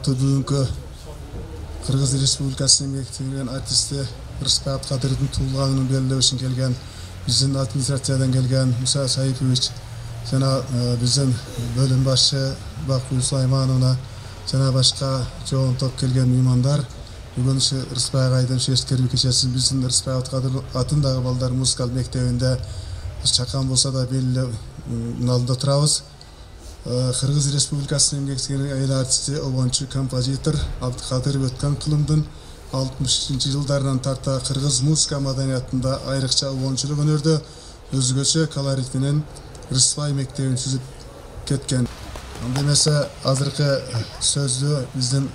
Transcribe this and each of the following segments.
Бүгінгі Қырғыз Республикасының еңбек артисті Рысбек Кадырдың туылғанын белгілеу үшін келген біздің администрациядан келген Муса Саипович жана біздің бөлім басшы Бақуй Сулаймановна жана башка жоғын топ келген меймандар бүгін Рысбек айдың ескерүү кечеси біздің Рысбек Кадыр атындағы балдар музыкалык мектебинде чакан болса да белгилүү алдында турабыз. Қырғыз Республикасының еңбек сіңірген артисті, обончу композитор Абдыкадыр Өткөн Кылымдын 60 жылдарынан тарта қырғыз музыка маданиятында айрыкча обончулук өнөрдө өзгөчө колорит менен Рысбай мектебин түзүп кеткен. Анда эмесе азыркы сөздү биздин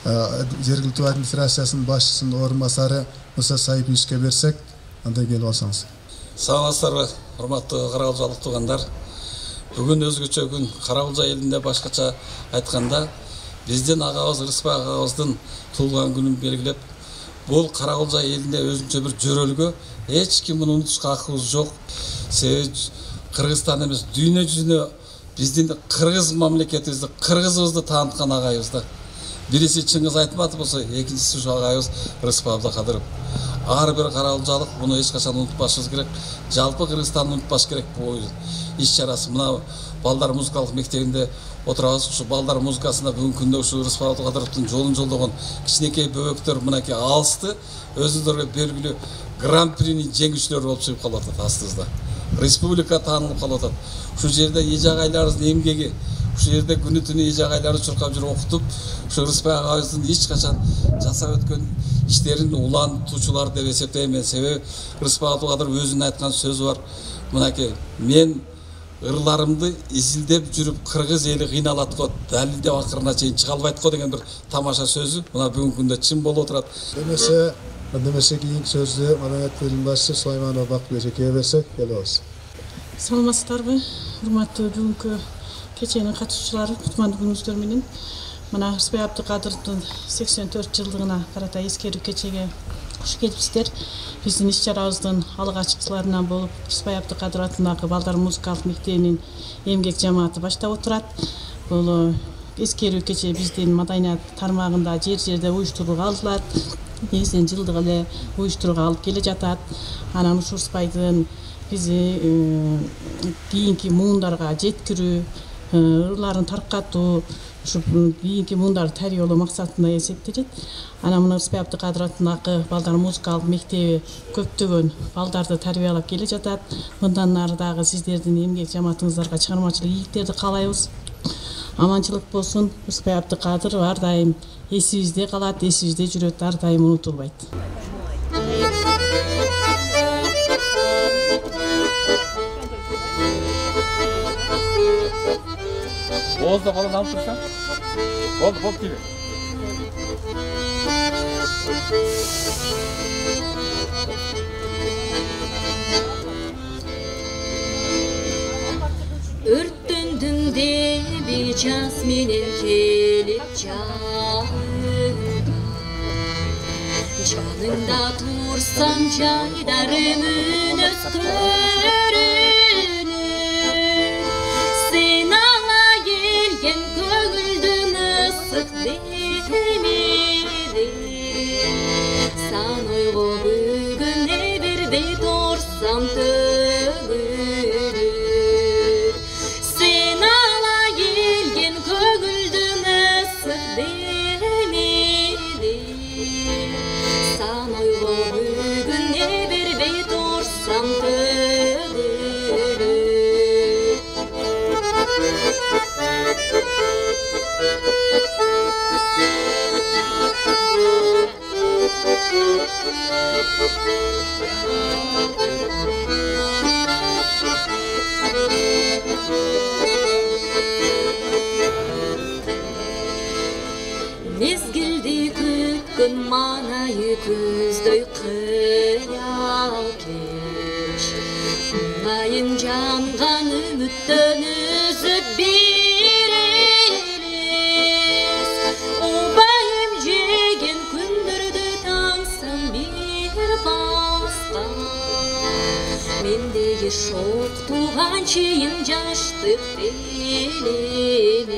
жергиликтүү администрациясынын башчысынын орун басары Муса Саиповичке берсек, анда келип алсаңыз. Саламатсыздарбы, урматтуу каралжалык туугандар. Бүгін өзгөчө күн Карагулжа элинде башкача айтканда биздин агабыз Рысбек агабыздын туулган күнүн белгилеп, бул Карагулжа элинде өзүнчө бир жөрөлгө эч кимин унутушка акыбыз жок. Себеби Кыргызстан эмес, дүйнө жүзүнө биздин кыргыз мамлекетибизди, кыргызыбызды тааныткан агайыбыз да. Бириси Чыңгыз Айтматов болсо, экинчиси ушу агайыбыз Рысбек Абдыкадыров. Ар бир каралжалык муну эч качан унутпашыбыз керек. Жалпы Кыргызстанды унутпаш керек бул иш чарасы. Мына балдар музыкалык мектебинде отурабыз. Ушу балдар музыкасында бүгүнкү күндө ушу Рысбек Абдыкадыровдун жолун жолдогон кичинекей бөбөктөр мынакей алысты өзүлөрүгө белгилүү гран-принин жеңүүчүлөрү болуп чыгып калып атат астыбызда. Республика таанылып калып атат. Ушу жерде эжагайларыбыздын эмгеги, ушу жерде күнү түнү эжагайларды чуркап жүрүп окутуп, ушу Рысбек агабыздын эч качан жасап өткөн иштерин улантуучулар деп эсептейм мен. Себеби Рысбек Абдыкадыров өзүнүн айткан сөзү бар. Мынакей мен ырларымды изилдеп жүрүп кыргыз эли кыйналат го, далилдеп акырына чейин чыга албайт го деген бир тамаша сөзү мына бүгүнкү күндө чын болуп отурат. Демесе кийинки сөздү маданият бөлүм башчысы Сулайманова Бакуй эжекеге берсек, келебиз. Саламатсыздарбы, урматтуу бүгүнкү кеченин катышуучулары, кутмандуу күнүңүздөр менен. Мына Рысбек Абдыкадыровдун 84 жылдыгына карата эскерүү кечеге куш келипсиздер. Биздин иш чарабыздын алгачкыларынан болуп Рысбек Абдыкадыров атындагы балдар музыкалык мектебинин эмгек жамааты баштап отурат. Бул эскерүү кече биздин маданият тармагында жер-жерде уюштурууга алынат. Негизинен жылдык эле уюштурууга алып келе жатат. Анан ушу Рысбайдын бизи кийинки муундарга жеткирүү, ырларын таркатуу, ушу кийинки муундарды тарбиялоо максатында эсептелет. Анан мына Рысбек Абдыкадыров атындагы балдар музыкалык мектеби көптөгөн балдарды тарбиялап келе жатат. Мындан нары дагы сиздердин эмгек жамаатыңыздарга чыгармачылык ийгиликтерди каалайбыз. Аманчылык болсун. Рысбек Абдыкадыров ар дайым эсибизде калат, эсибизде жүрөт, ар дайым унутулбайт. Oğuz'da falan alıp dursan. Oldu, bok gibi. Örttündün de bir jasminin kelip canında tursan caydarımın özgürünü sen ala gelgen kögüldün ısık demedi san uygu bugün ebirde torsan tölür sen ala gelgen kögüldün ısık demedi san uygu bugün ebirde torsan tölür Манайы күздөй кыял кеш Ыңайын жанған үміттен үзіп бір елес Убайым жеген күндірді таңсам бір басқа Мендегі шоқ туған чейін жаштық белемес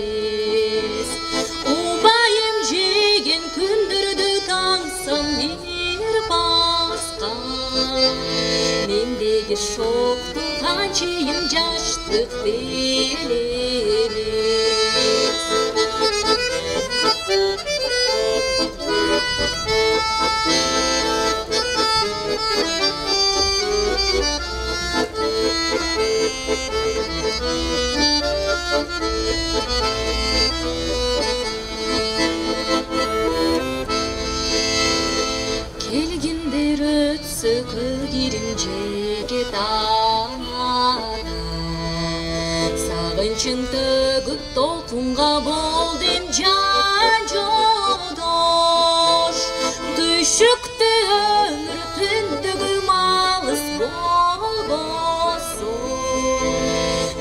Убайым жеген күндірді таңсам бір басқа Мендегі шоқ туған чейін жаштық белемес Келгендер өтсі көгерім жеге данада Сағыншын төгіп толқынға болдым жан жодош Düşüktü ömür tündügüm alыс болбосун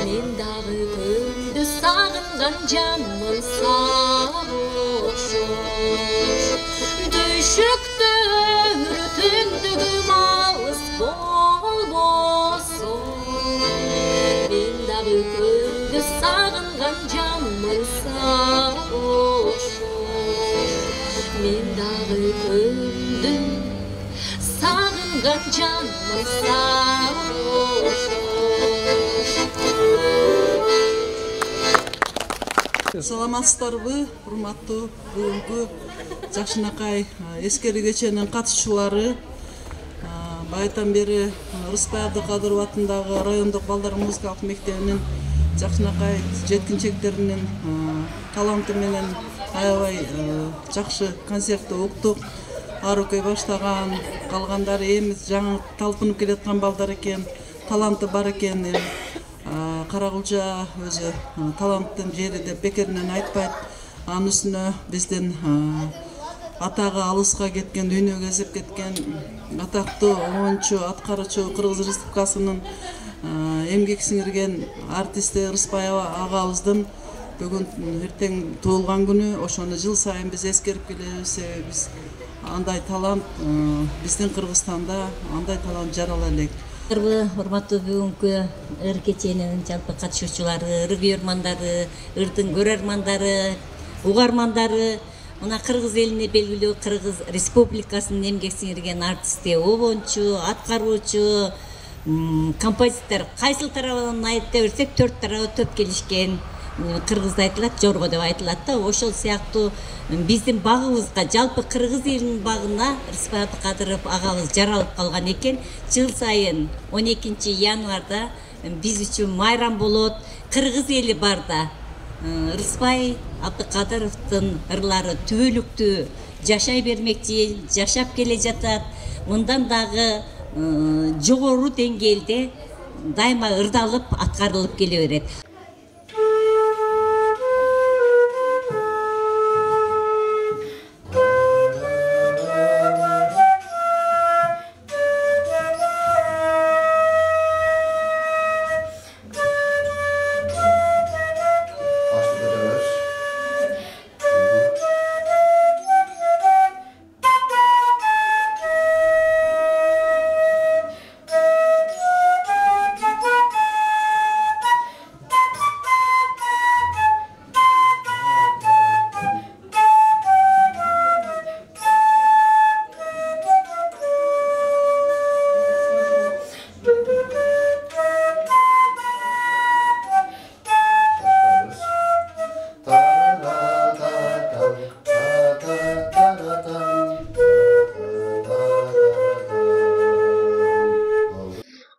Мен дағы күнді сағынған жанмын сағошош Düşüktü ömür tündügüm alыс болбосун Мен дағы күнді сағынған жанмын сағошош Мен дағы күнді сағынған жанмын сағошош Саламатсыздарбы, урматтуу бүгүнкү Жакшынакай эскери кеченин катышчылары. Байдан бери Рыспай Абдыкадыров атындагы райондук балдар музыкалык мектебинин Жакшынакай жеткинчектеринин таланты менен аябай жакшы концертти уктук. Арукай баштаган, калгандары эми жаңы талпынып келаткан балдар экен, таланты бар экен. Карагулча өзү таланттын жери деп бекеринен айтпайт. Анын үстүнө биздин атагы алыска кеткен, дүйнөгө кезип кеткен атактуу оюнчу, аткаруучу Кыргыз Республикасынын эмгек сиңирген артисти Рыспай агабыздын бүгүн эртең туулган күнү. Ошону жыл сайын биз эскерип келебиз. Биз андай талант биздин Кыргызстанда андай талант жарала элек. Урматтуу бүгүнкү ыр кеченин жалпы катышуучулары, ыр күйөрмандары, ырдын көрөрмандары, угармандары, мына Кыргыз элине белгилүү Кыргыз Республикасынын эмгек сиңирген артисти, обончу, аткаруучу, композитор. Кайсыл тарабынан айта берсек, 4 тарабы төп келишкен. Кыргызда айтылат, жорго деп айтылат да. Ошол сыяктуу биздин багыбызга, жалпы Кыргыз элинин багына Рыспай Абдыкадыров агабыз жаралып калган экен. Жыл сайын 12 январда биз үчүн майрам болот. Кыргыз эли барда Рыспай Абдыкадыровдун ырлары түбөлүктүү жашай бермекчи, жашап келе жатат. Мындан дагы жогору деңгээлде дайыма ырдалып, аткарылып келе берет.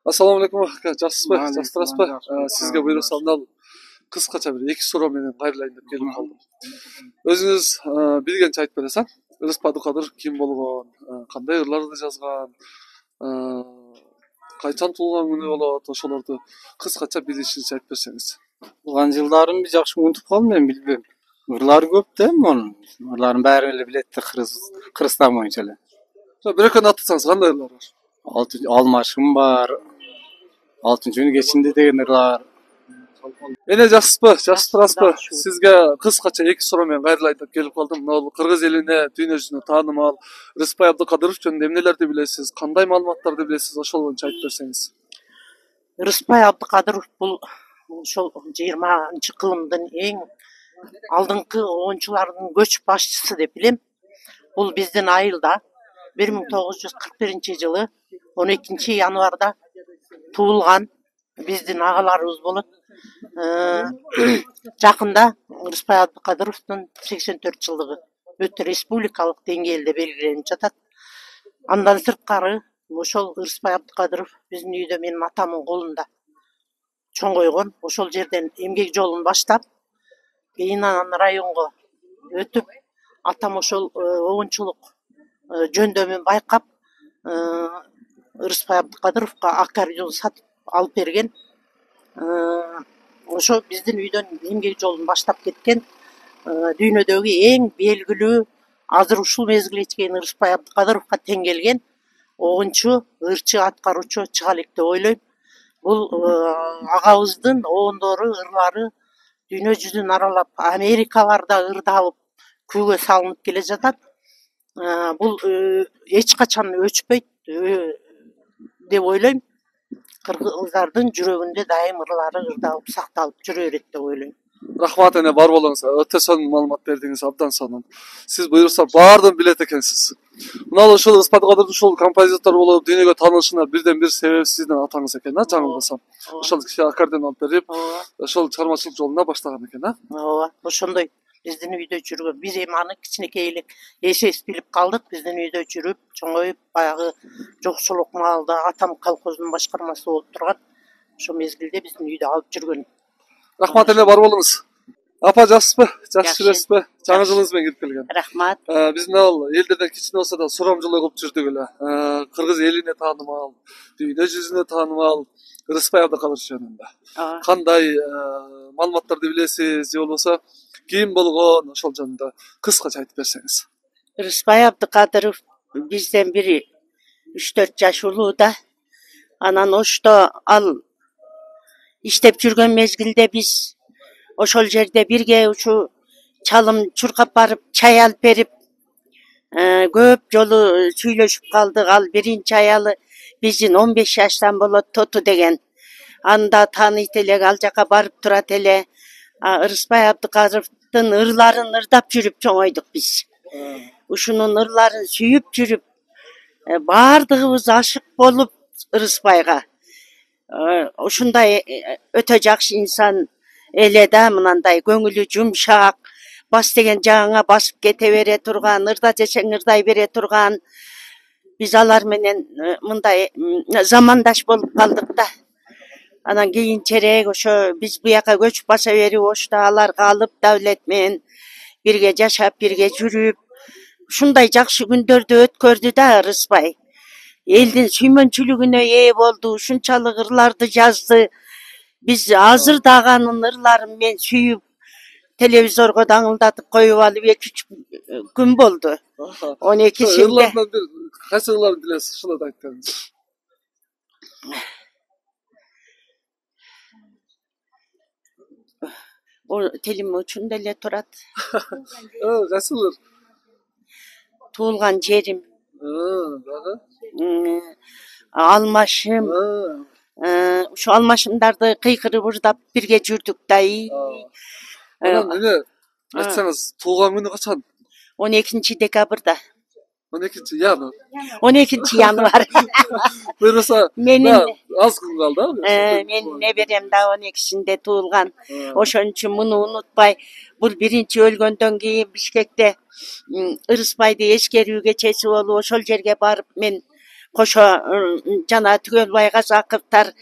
Assalamu alaikum, жақсысыз ба? Жақсыларсыз ба? Сізге бұйырса мынау қысқаша бір 2 суроо менен кайрылайын деп келип калдым. Өзүңүз билгенче айтып бересиң. Рыспай Абдыкадыров ким болгон, кандай ырларды жазган, качан туулган күнү болот, ошолорду кыскача билишинче айтып берсеңиз. Туулган жылдарын бир жакшы унутуп калдым, мен билбейм. Ырлар көп да монун. Ырлардын баарын эле билет да Кыргызстан боюнча эле. Бир экөөнү аттасаңыз кандай ырлар бар? Алмашым бар. Алтынчы күн кечинде деген ырлар. Эне жаспы, жаш тураспы? Сизге кыскача эки суроо менен кайрылайын деп келип калдым. Мына кыргыз элине, дүйнө жүзүнө таанымал Рыспай Абдыкадыров жөнүндө эмнелерди билесиз? Кандай маалыматтарды билесиз? Ошол боюнча айтып берсеңиз. Рыспай Абдыкадыров бул ошол 20-кылымдын эң алдыңкы оюнчулардын көч башчысы деп билем. Бул биздин айылда 1941 жылы 12 январда туулган биздин агаларыбыз болот. Жакында Рыспай Абдыкадыровдун 84 жылдыгы бүт республикалык деңгээлде белгиленип жатат. Андан сырткары ошол Рыспай Абдыкадыров биздин үйдө менин атамдын колунда чоңойгон. Ошол жерден эмгек жолун баштап, кийин анан районго өтүп, атам ошол оюнчулук жөндөмүн байкап, Рыспай Абдыкадыровго аккордеон сатып алып берген. Ошо биздин үйдөн эмгек жолун баштап кеткен. Дүйнөдөгү эң белгилүү азыр ушул мезгилге чейин Рыспай Абдыкадыровго тең келген оюнчу, ырчы, аткаруучу чыга элек деп ойлойм. Бул агабыздын оондору, ырлары дүйнө жүзүн аралап, Америкаларда ырды алып күүгө салынып келе жатат. Бул эч качан өчпөйт деп ойлойм. Кыргыздардын жүрөгүндө дайым ырлары ырдалып сакталып жүрө берет деп ойлойм. Рахмат эне, бар болуңуз. Өтө сонун маалымат бердиңиз, абдан сонун. Сиз буюрса баардыгын билет экенсиз. Мына ошол Рыспай Абдыкадыровдун ушул композитор болуп дүйнөгө таанылышына бирден бир себеп сиздин атаңыз экен, жаңылбасам. Ошол киши аккордеон алып берип, ошол чыгармачылык жолуна баштаган экен, Ооба, ошондой. Биздин үйдө жүргөн. Биз эми аны кичинекей эле эсес билип калдык. Биздин үйдө жүрүп, чоңоюп, баягы жокчулук маалда атам колхоздун башкармасы болуп турган. Ошол мезгилде биздин үйдө алып жүргөн. Рахмат эле, бар болуңуз. Апа, жаспы? Жакшы жүрөсүзбү? Жаңы жылыңыз менен кирип келген. Рахмат. Биз ал элдерден кичине болсо да сурамжылоо кылып жүрдүк эле. Кыргыз элине таанымал, дүйнө жүзүнө таанымал Рыспай Абдыкадыров жөнүндө. Кандай маалыматтарды билесиз, же болбосо ким болгон, ошол жөнүндө кыскача айтып берсеңиз. Рыспай Абдыкадыров бизден бир 3-4 жаш улуу да. Анан ошто ал иштеп жүргөн мезгилде биз ошол жерде бирге ушу чалым чуркап барып, чай алып берип, көп жолу сүйлөшүп калдык. Ал биринчи аялы биздин 15 жаштан болот, Тоту деген. Анда тааныйт элек, ал жака барып турат эле. Рыспай Абдыкадыровдун ырларын ырдап жүрүп чоңойдук биз. Ушунун ырларын сүйүп жүрүп, баардыгыбыз ашык болуп Рыспайга. Ушундай өтө жакшы инсан эле да, мынандай көңүлү жумшак, бас деген жагыңа басып кете бере турган, ырда десең ырдай бере турган. Биз алар менен мындай замандаш болуп калдык да. Анан кийинчерээк ошо биз буяка көчүп баса берип, ошто аларга алып давлет менен бирге жашап, бирге жүрүп, ушундай жакшы күндөрдү өткөрдү да Рыспай. Элдин сүймөнчүлүгүнө ээ болду, ушунчалык ырларды жазды. Биз азыр дагы анын ырларын мен сүйүп, телевизорго даңылдатып коюп алып 2-3 күн болду. 12-синде. Ырлардан бир кайсы ырларды билесиз? Ушуну да айтып бериңиз. Телим учунда эле турат. Кайсы ылыр? Туулган жерим. Дагы? Алмашым. Ушу алмашымдарды кыйкырып ырдап бирге жүрдүк да. Анан эне айтсаңыз, туулган күнү качан? 12 декабрда. 12 январ. 12 январ. Буюрса, аз күн калды. Мен неберем да 12-синде туулган. Ошон үчүн муну унутпай, бул биринчи өлгөндөн кийин Бишкекте Рыспайды эскерүү кечеси болуп, ошол жерге барып мен кошо жана Түгөлбай Казаковтар,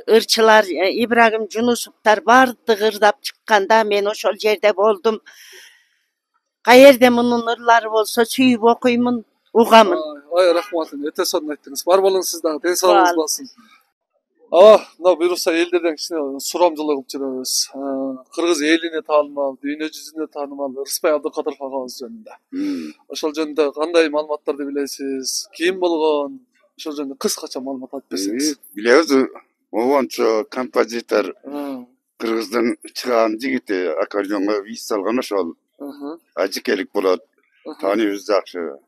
ырчылар, Ибрагим Жунусовтар бардыгы ырдап чыкканда мен ошол жерде болдум. Каерде мунун ырлары болсо сүйүп окуймун, угамын. Ой, рахмат, өтө сонун айттыңыз. Бар болуңуз, сиз дагы, ден соолугуңуз болсун. мына буюрса элдерден кичине сурамжылык кылып жүрөбүз. Кыргыз элине таанымал, дүйнө жүзүнө таанымал Рыспай Абдыкадыров агабыз жөнүндө. Ошол жөнүндө кандай маалыматтарды билесиз? Ким болгон? Ошол жөнүндө кыскача маалымат айтып берсеңиз. Билебиз, обончо композитор Кыргыздын чыган жигити, аккордеонго виз салган ошол. Ажыкелик болот. Тааныйбыз жакшы.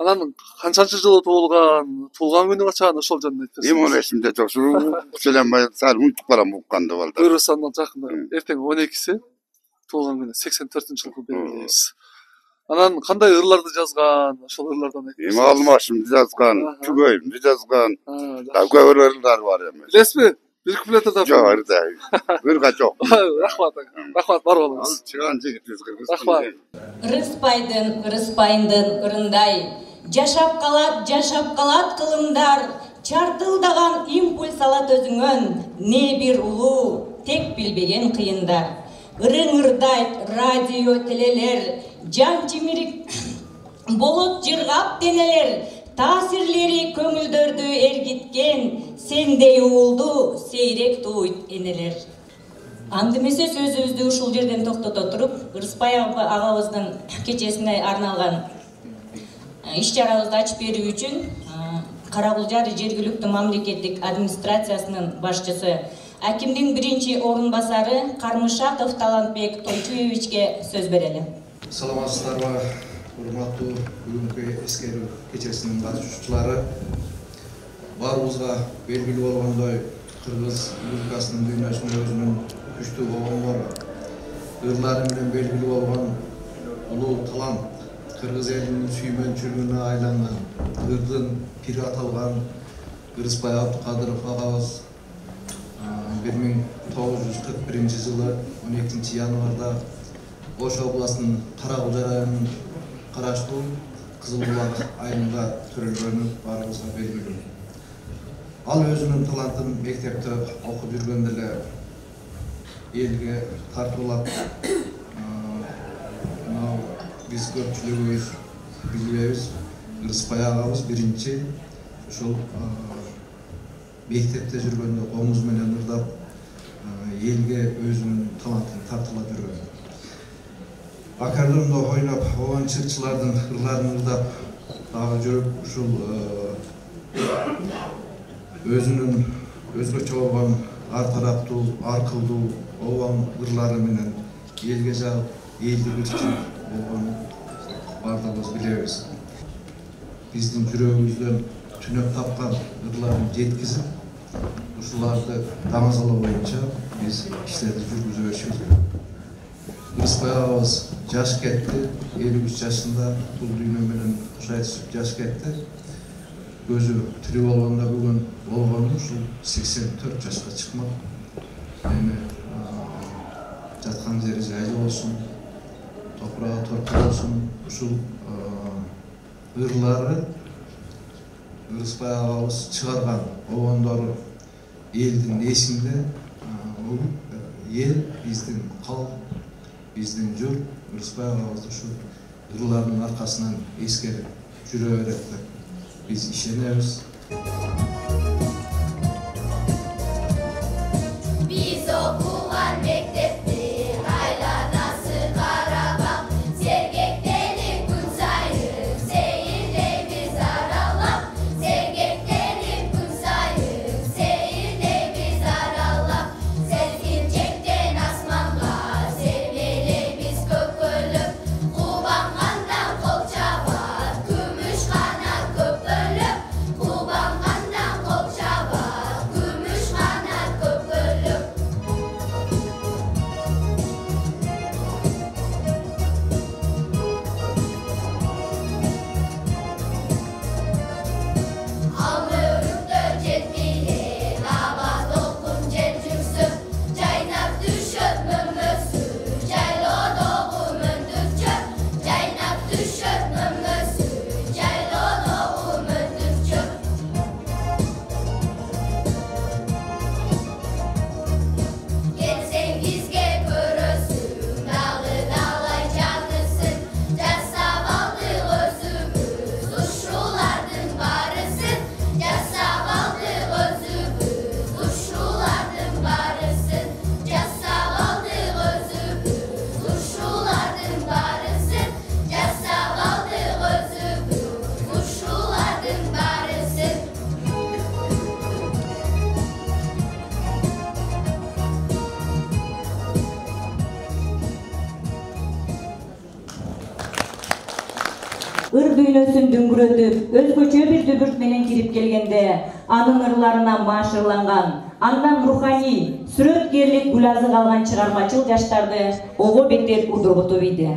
Анан канчанчы жылы туулган күнү качан ошол жөнүндө айтып берсеңиз. Эми эсимде жок. Ушуламай сал унутуп калам укканды балдар. Буюрсанын жакында эртең 12-си туулган күнү 84-жылкы белгилейбиз. Анан кандай ырларды жазган? Ошол ырлардан айтып берсеңиз. Эми Алмашымды жазган, Түгөйүмдү жазган. Көп ырлар бар эми. Билесизби? Bir kuplete da. Жок, ырда. Ырга жок. Рахмат, бар болуңуз. Чыган жигитибиз Кыргыз. Рахмат. Рыспайдын ырындай жашап калат кылымдар, чартылдаган импульс алат өзүңөн, не бир улуу, тек билбеген кыйындар. Ырыңырдайт радио телелер, жан жимирик болот жыргап денелер, таасирлери көңүлдөрдү эргиткен, сендей уулду сейрек туйт энелер. Андемесе сөзүбүздү ушул жерден токтото туруп, Рыспай агабыздын кечесине арналган иш-чарабызды ачып берүү үчүн Каракулжар жергиликтүү мамлекеттик администрациясынын башчысы, акимдин биринчи орун басары Кармышаков Талантбек Тойчуевичке сөз берели. Саламатсыздарбы, урматтуу бүгүнкү эскерүү кечесинин катышуучулары. Баарыбызга белгилүү болгондой, Кыргыз музыкасынын дүйнөсүндө өзүнүн күчтүү болгондор, ырлары менен белгилүү болгон улуу талант, Кыргыз элинин сүймөнчүлүгүнө айланган, ырдын пири аталган Рыспай Абдыкадыров агабыз 1941 жылы 12 январда Ош областынын Каракулжар районунун караштуу Кызылбулак айылында төрөлгөнү баарыбызга белгилүү. Ал өзүнүн талантын мектепте окуп жүргөндө эле элге тартуулап, биз көпчүлүгүбүз билбейбиз, Рыспай агабыз биринчи ушул мектепте жүргөндө комуз менен ырдап, элге өзүнүн талантын тартуулап жүргөн. Аккордеондо ойноп, оған чырчылардын ырларын ырдап, дагы жүрүп ушул өзүнүн өзгөчө болгон ар тараптуу, аркылдуу обан ырлары менен элге жагып, элди бирчил болгонун баардыгыбыз билебиз. Биздин жүрөгүбүздөн түнөп тапкан ырларын жеткизип, ушуларды тамазалоо боюнча биз иштерди жүргүзө беришибиз керек. Рыспай агабыз жаш кетти, 53 жашында бул дүйнө менен кошайтышып жаш кетти. Көзү тирүү болгондо бүгүн болгону ушул 84 жашка чыкмак. Эми жаткан жери жайлуу болсун, топурагы торку болсун, ушул ырлары Рыспай агабыз чыгарган обондору элдин эсинде, бул эл биздин калк, биздин журт Рыспай агабызды ушул ырлардын аркасынан эскерип жүрө берет деп биз ишенебиз. Биз окуган мектепти айланасы Карабак, сергектенип күн сайын сейирлейбиз аралап, сергектенип күн сайын сейирлейбиз аралап, селкинчектен асманга сермелейбиз көккөлөп, кубангандан кол чабат күмүш канат көпөлөп, ыр дүйнөсүн дүңгүрөтүп өзгөчө бир дүбүрт менен кирип келгенде анын ырларынан маашырланган андан руханий сүрөткерлик гүлазы калган чыгармачыл жаштарды ого бетер удургутуп иди.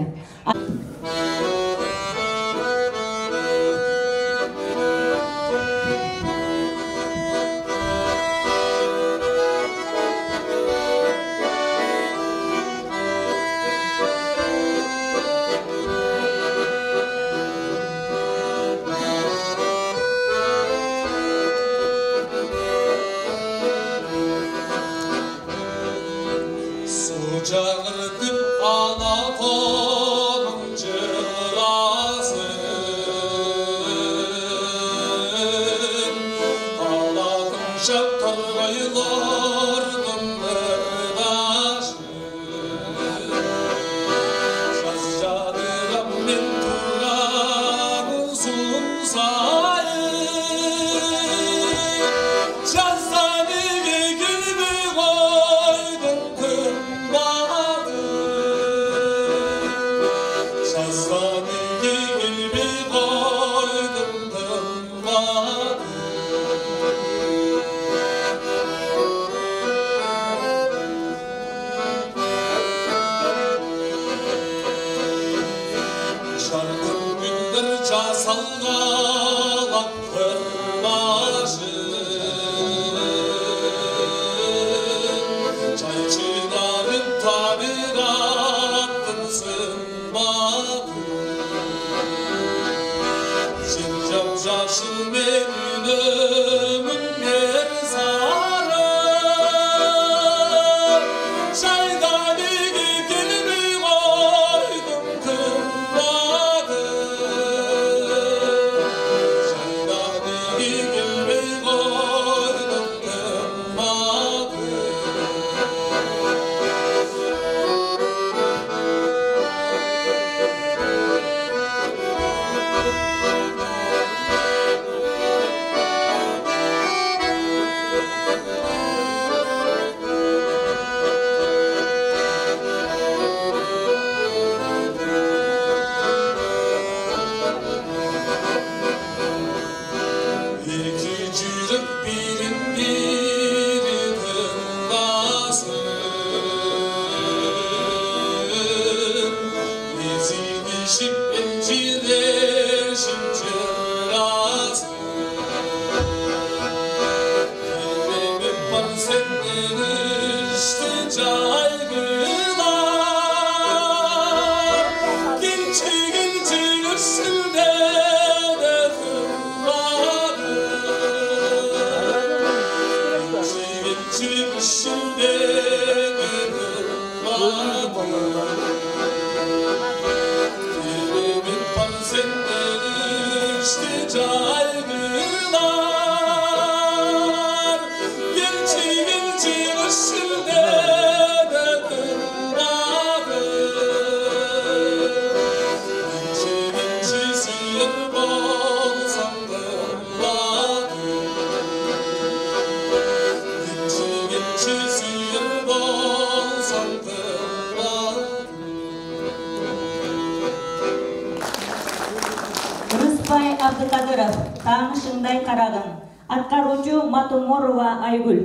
Абдыкадыров, таанышыңдай карагын. Аткаруучу Матуморова Айгүл.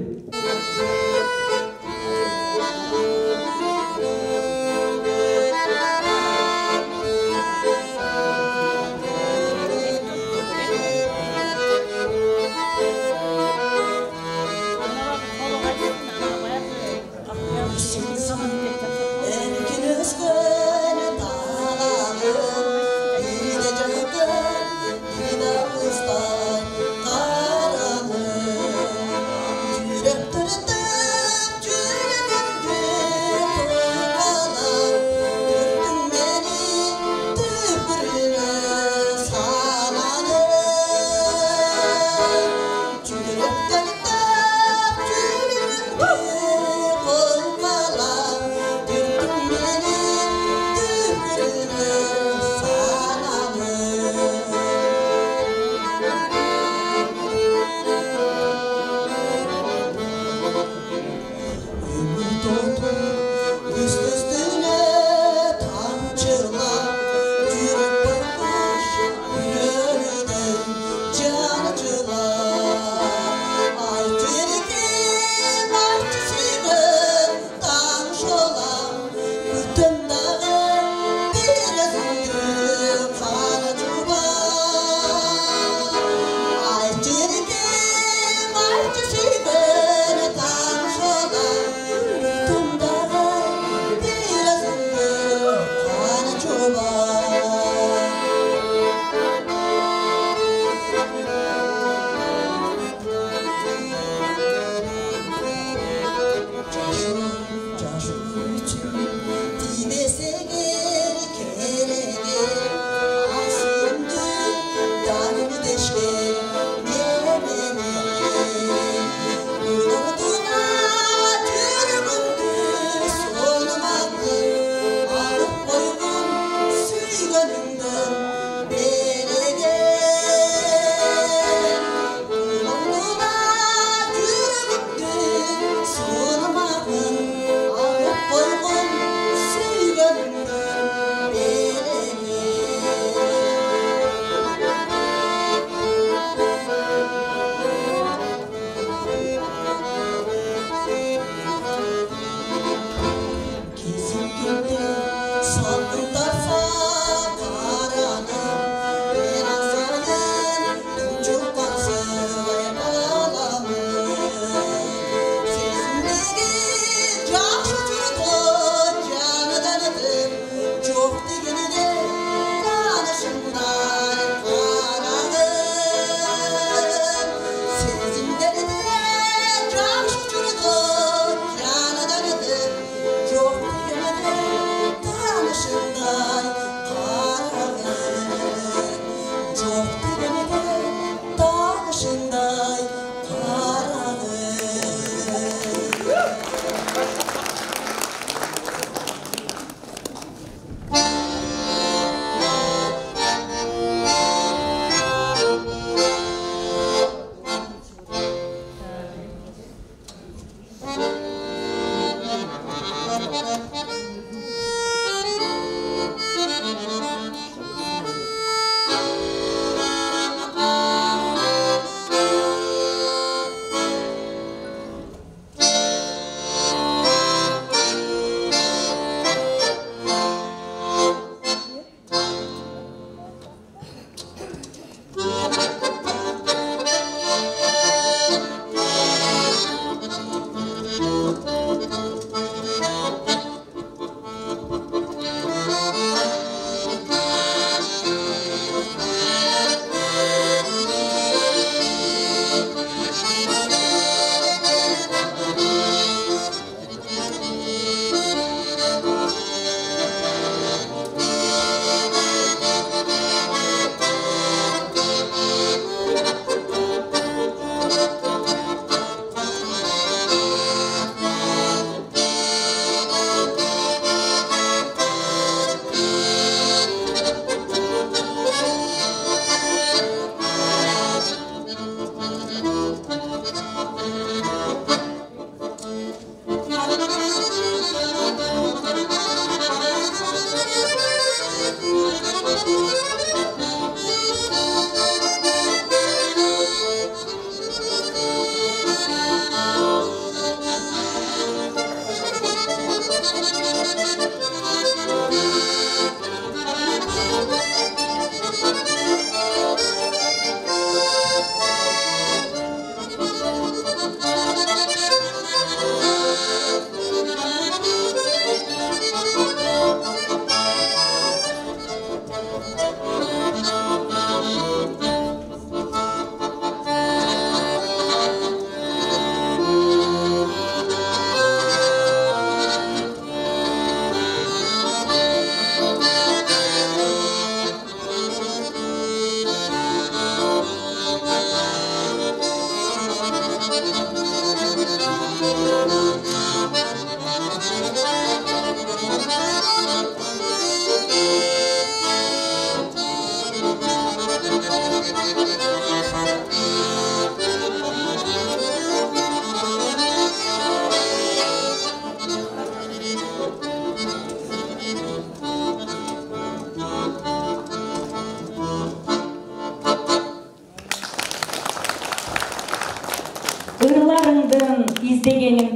Yürek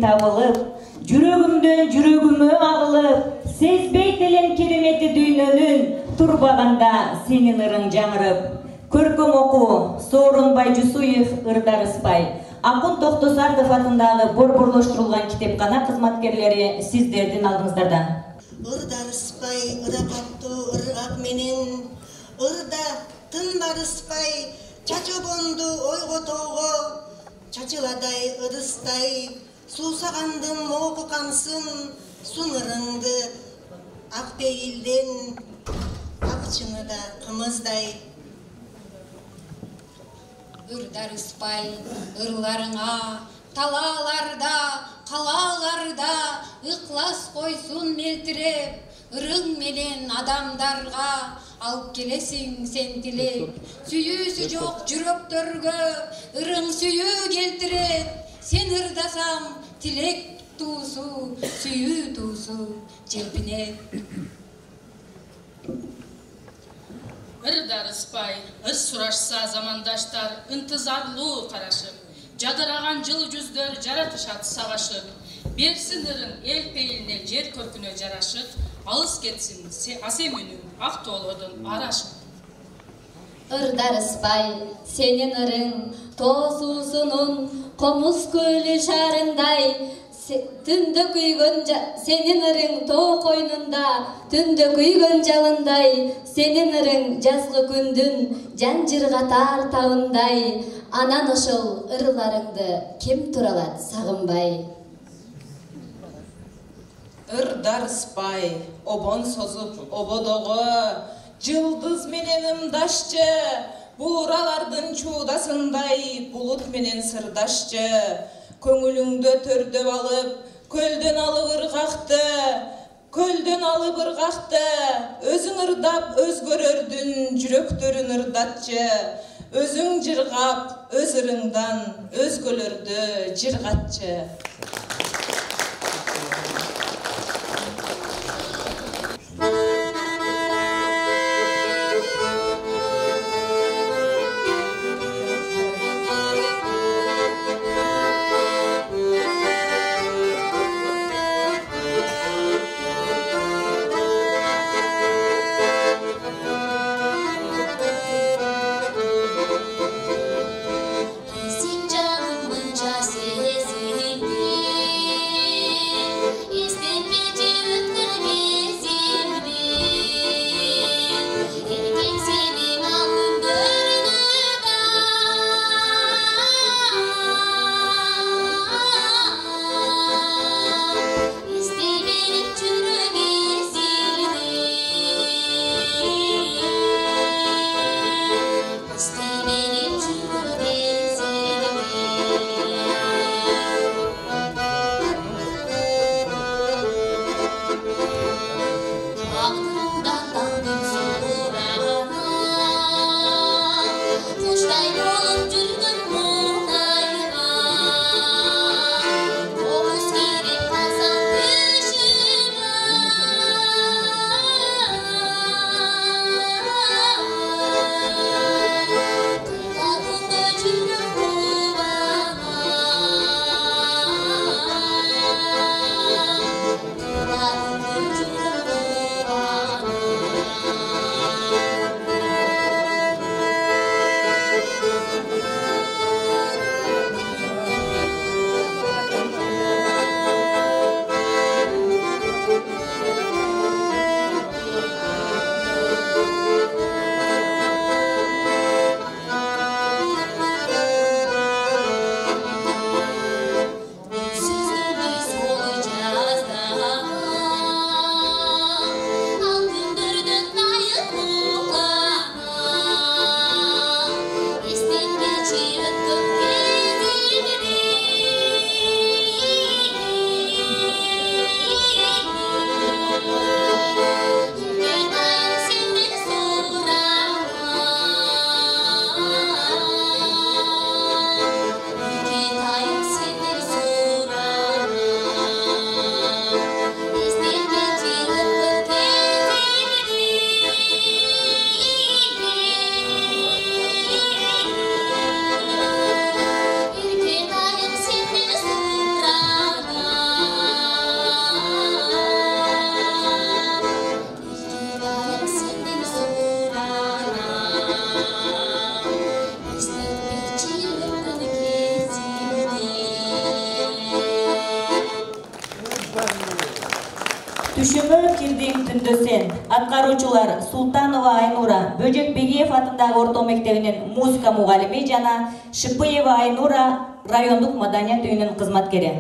табылып, жүрөгүмдөн жүрөгүмө агылып, сезбей телен керемети дүйнөнүн, турбаганда сенин ырың жаңырып. Көркөм окуу Сооронбай Жусуев, Ырдар Ыспай. Акын Токтосардов атындагы борборлоштурулган китепкана кызматкерлери сиздердин алдыңыздарда. Ырдар Ыспай, ырапаттуу ыргак менен, ырда тынбар Ыспай, чачобонду ойготоого, чачыладай ыдыстай, суусагандын могу кансын, сунырыңды ак пейилден, ак чыныда кымыздай. Ырдар Ыспай, ырларыңа, талаларда, калаларда, ыклас койсун мелтиреп, ырың менен адамдарга алып келесиң сен тилеп. Сүйүүсү жок жүрөктөргө ырың сүйүү келтирет, сен ырдасаң тилек туусу, сүйүү туусу желпинет. Ырдар Ыспай, ыр сурашса замандаштар ынтызарлуу карашып, жадыраган жылы жүздөр жаратышат сагашып, берсин ырың эл пейилине жер көркүнө жарашып, алыс кетсин асем үнүң ак тоолордун арашып. Ырдар Ыспай, сенин ырың тоо суусунун комуз көлү шаарындай, түндө күйгөн сенин ырың тоо койнунда, түндө күйгөн жалындай, сенин ырың жазгы күндүн жан жыргатар табындай, анан ошол ырларыңды ким туралат сагынбай. Ырдар Ыспай, обон созуп ободого, жылдыз менен ымдашчы, бууралардын чуудасындай, булут менен сырдашчы, көңүлүңдө төрдөп алып, көлдөн алып ыргакты, өзүң ырдап өзгөрөрдүн жүрөктөрүн ырдатчы, өзүң жыргап, өз ырыңдан өзгөлөрдү жыргатчы. Сен жаным мынча сезилди, Түшүмө кирдиң түндө сен. Аткаруучулар Султанова Айнура Бөжекбегиев атындагы орто мектебинин музыка мугалими жана Шыпыева Айнура райондук маданият үйүнүн кызматкери.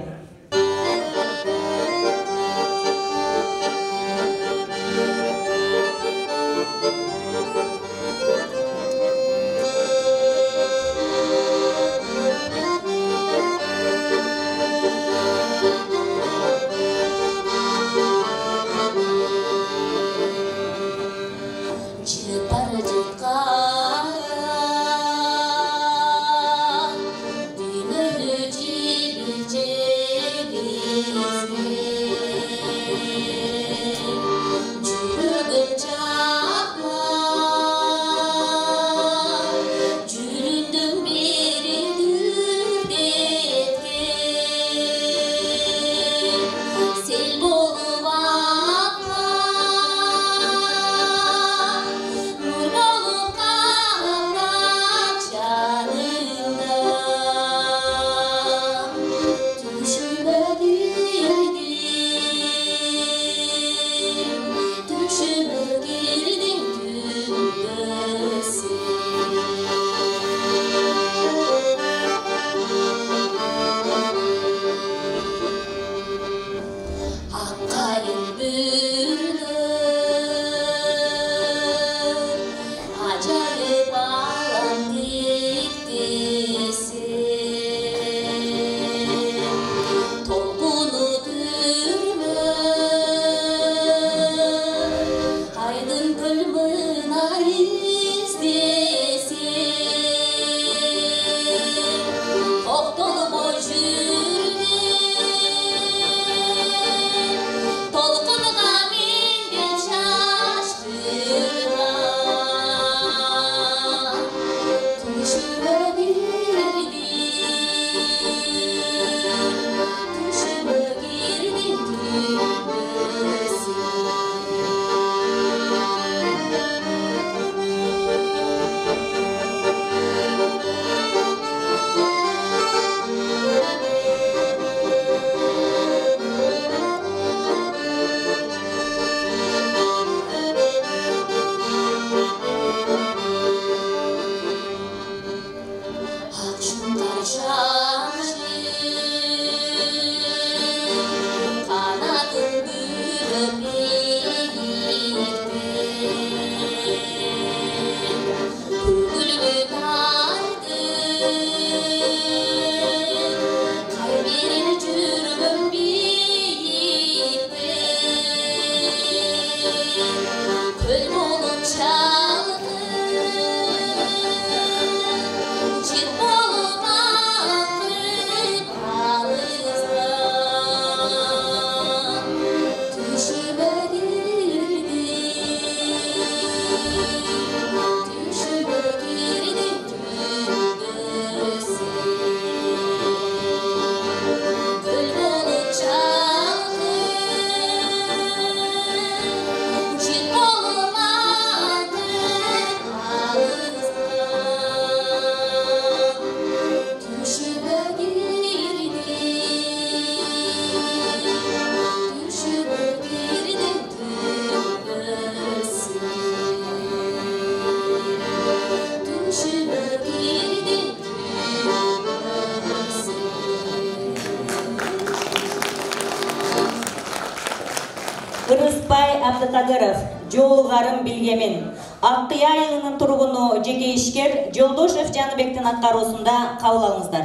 Кырыспай Абдыкадыров, жолугарым билгемин. Аккыя айылынын тургуну жеке ишкер Жолдошев Жаныбектин аткаруусунда кабыл алыңыздар.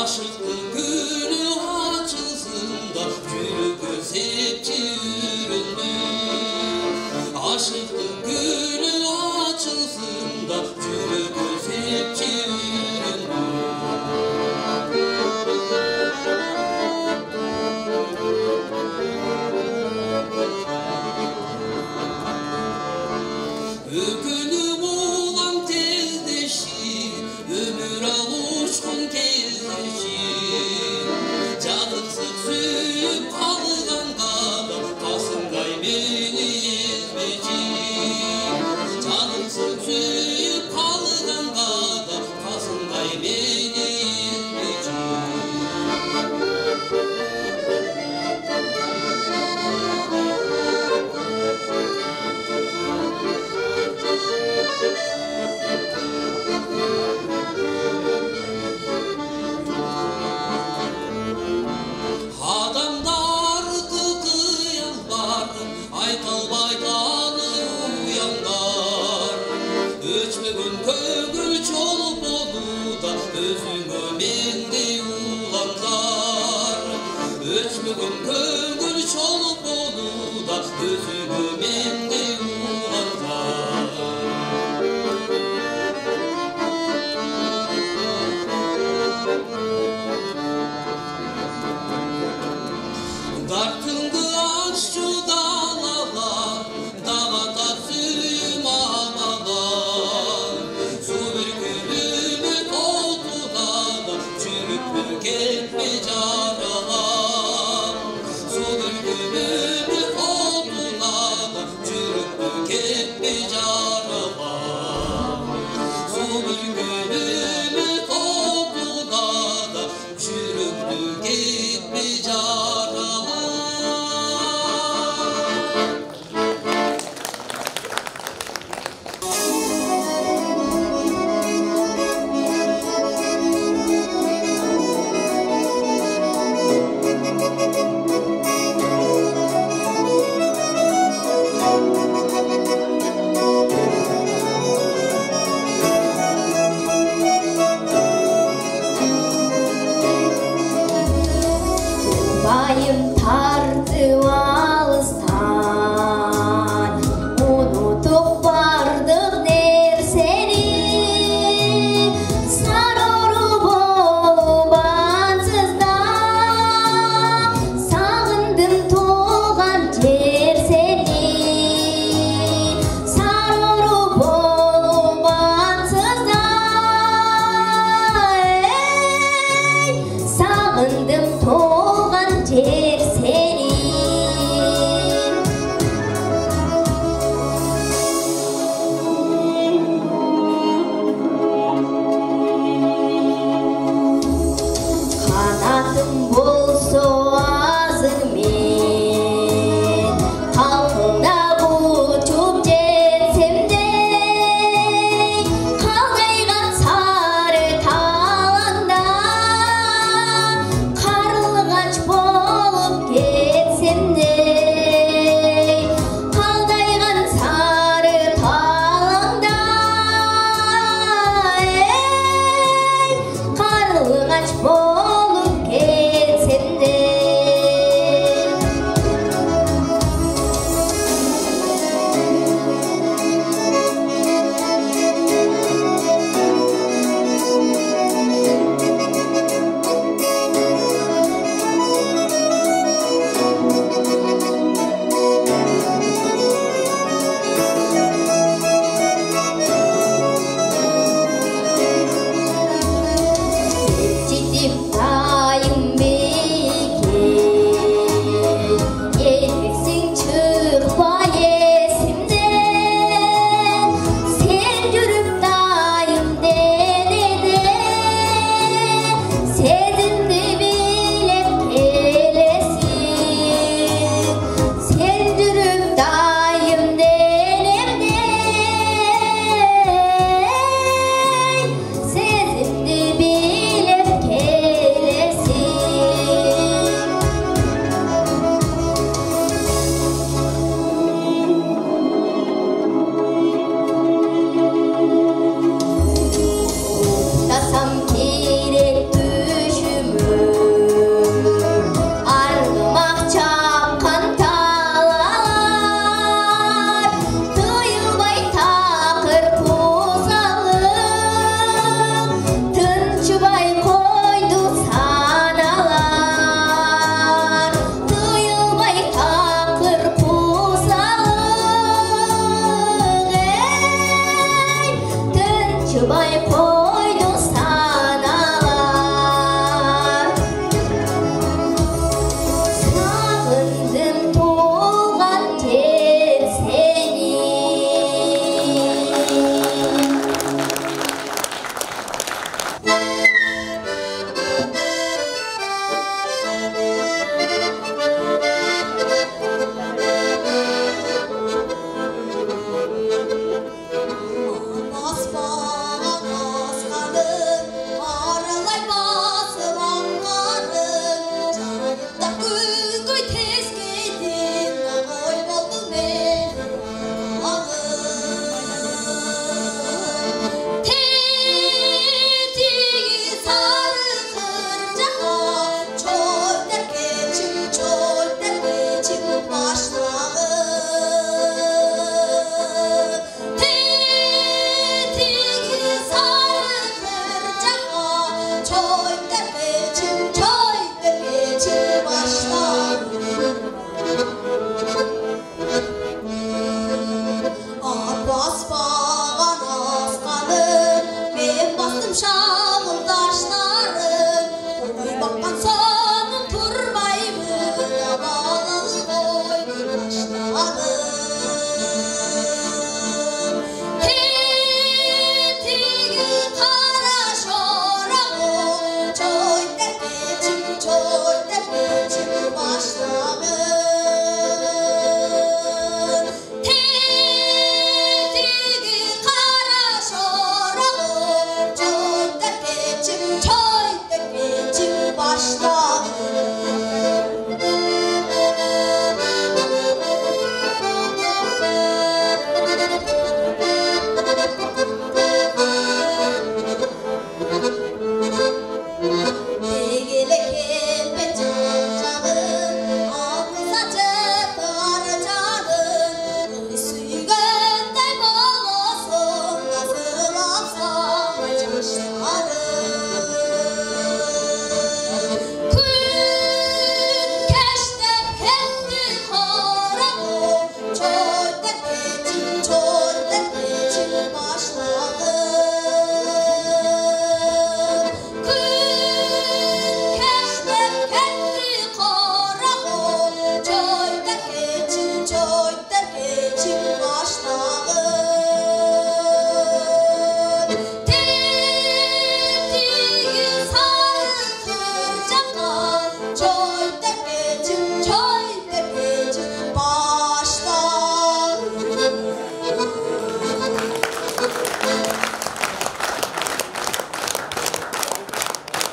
Aşıktın gülü açılsın da yürü sepçi üründü. Aşıktın gülü açılsın da yürü sepçi üründü. Ökünüm olan tezdeşi, ömür al uçkun kezdeşi. Canısız suyup kalgan kadar, kasımday beni ezmeci. Canısız suyup kalgan kadar, kasımday beni ezmeci. Adamlar kıkıyanlar, aytal-baytalı uyanlar. Öçmөгөн көңүл чолуп болууда, өзүңө менде уландар. Öçmөгөн көңүл чолуп болууда, өзүңө менде уландар. Dartındı aççı dağlar, dağata suyum amalar. Su bürkülümü toltularda, çürüp ketme caralar. Su bürkülümü toltularda, çürüp ketme caralar. Su bürkülümü toltularda, çürüp ketme caralar. Bayım tartıp alıstan, unutup bardık derseni. Sararıp olup ansızdan, sağındım tuğan yer seni. Sararıp olup ansızdan, sağındım tuğan yer seni.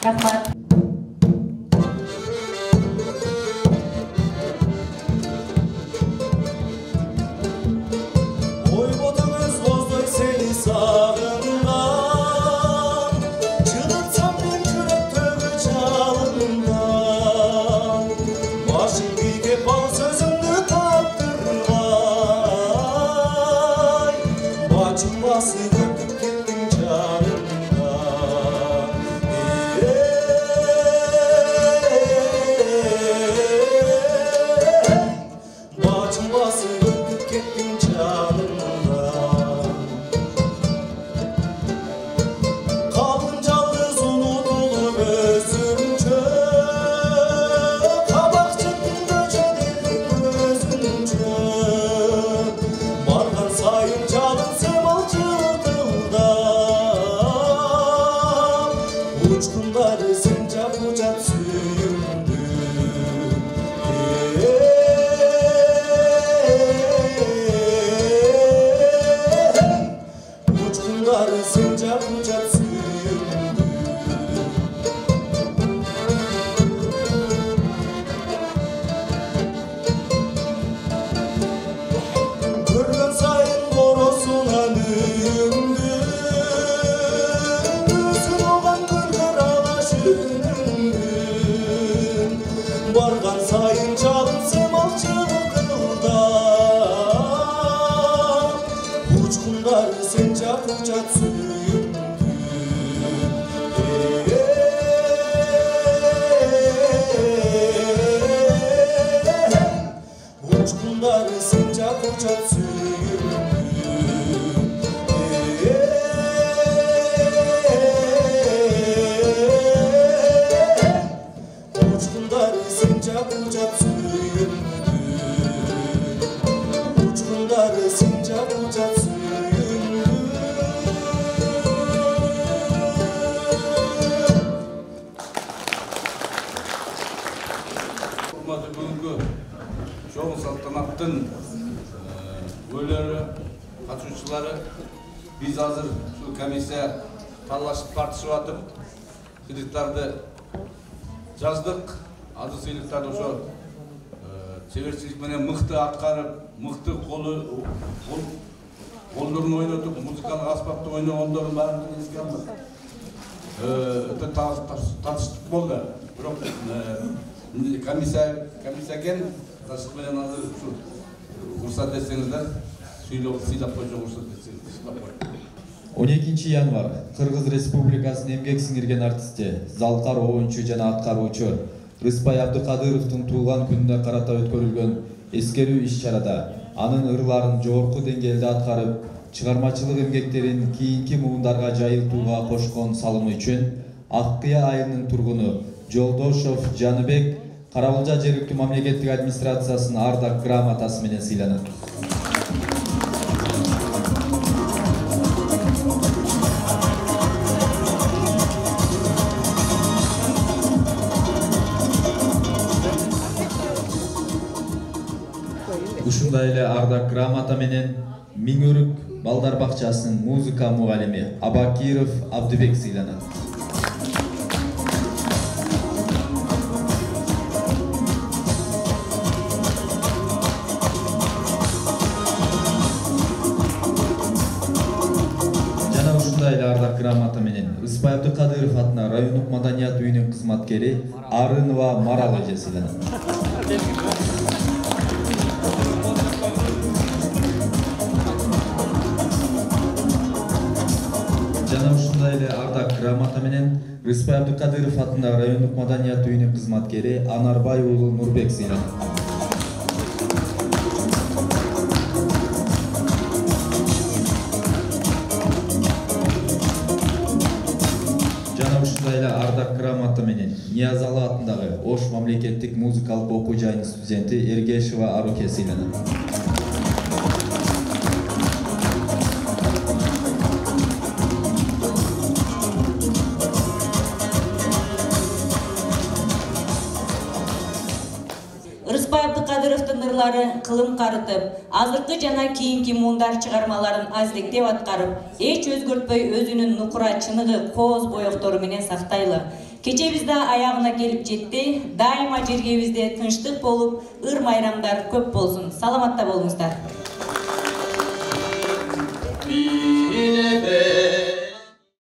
Рахмат. Ойботыңыз боздой сені сағынған, жылытсам мен жүректегі жалындан, башың биге бал сөзімді таптырмай, бачым басы өтіп кеттің жанымдан. Bacım bası öpüp kettin canımdan. Kaldım yalnız unutulup özümce, kabak çıktın göçe dedim gözümce. Bargan sayın canım semal çıldırdan, uçkunları sıncak uçak süyündü. Uçkunları sıncak uçak süyündü. Görgön sayın korosunan üyündü. Gözün oğan gülgür alaşındın. Bargan sayın çalın semal çıldırdan, uçkunları sıncak uçak süyündü. Uçkunları sıncak uçak süyündü. Uçkunları sıncak uçak süyündü. Uçkunları sıncak uçak süyündü. Hurmatly бүгүнкү чоң салтанаттын өөлөрү, катышуучулары, биз азыр ушул комиссия талашып тартышып атып, сыйлыктарды жаздык. Азыр сыйлыктарды ошо чеберчилик менен мыкты аткарып, мыкты колдорун ойнотуп, музыкалык аспапты ойногондордун баарын эске алып, өтө татыштык болду. Бирок комиссияген ташык менен азыр ушул уруксат этсеңиздер, сыйлап койчу уруксат этсеңиздер, сыйлап коюп. 12 январ Кыргыз Республикасынын эмгек сиңирген артисти, залкар оюнчу жана аткаруучу Рыспай Абдыкадыровдун туулган күнүнө карата өткөрүлгөн эскерүү иш-чарада анын ырларын жогорку деңгээлде аткарып, чыгармачылык эмгектерин кийинки муундарга жайылтууга кошкон салымы үчүн Ак Кыя айылынын тургуну Жолдошов Жаныбек Карабулжа жергиликтүү мамлекеттик администрациясынын ардак грамотасы менен сыйланат. Ушундай эле ардак грамота менен Миңөрүк балдар бакчасынын музыка мугалими Абакиров Абдыбек сыйланат. кызматкери Арынова Марал эже сыйланат. Жана ушундай эле ардак грамота менен Рыспай Абдыкадыров атындагы райондук маданият үйүнүн кызматкери Анарбай уулу Нурбек сыйланат. Жана ушундай эле ардак грамота менен Ниязалы атындагы Ош мамлекеттик музыкалык окуу жайынын студенти Эргешева Аруке сыйланат. Рыспай Абдыкадыровдун ырлары кылым карытып, азыркы жана кийинки муундар чыгармаларын азириктеп аткарып, эч өзгөртпөй өзүнүн нукура чыныгы кооз боектору менен сактайлы. Кечебиз да аягына келип жетти. Дайыма жергебизде тынчтык болуп, ыр майрамдар көп болсун. Саламатта болуңуздар.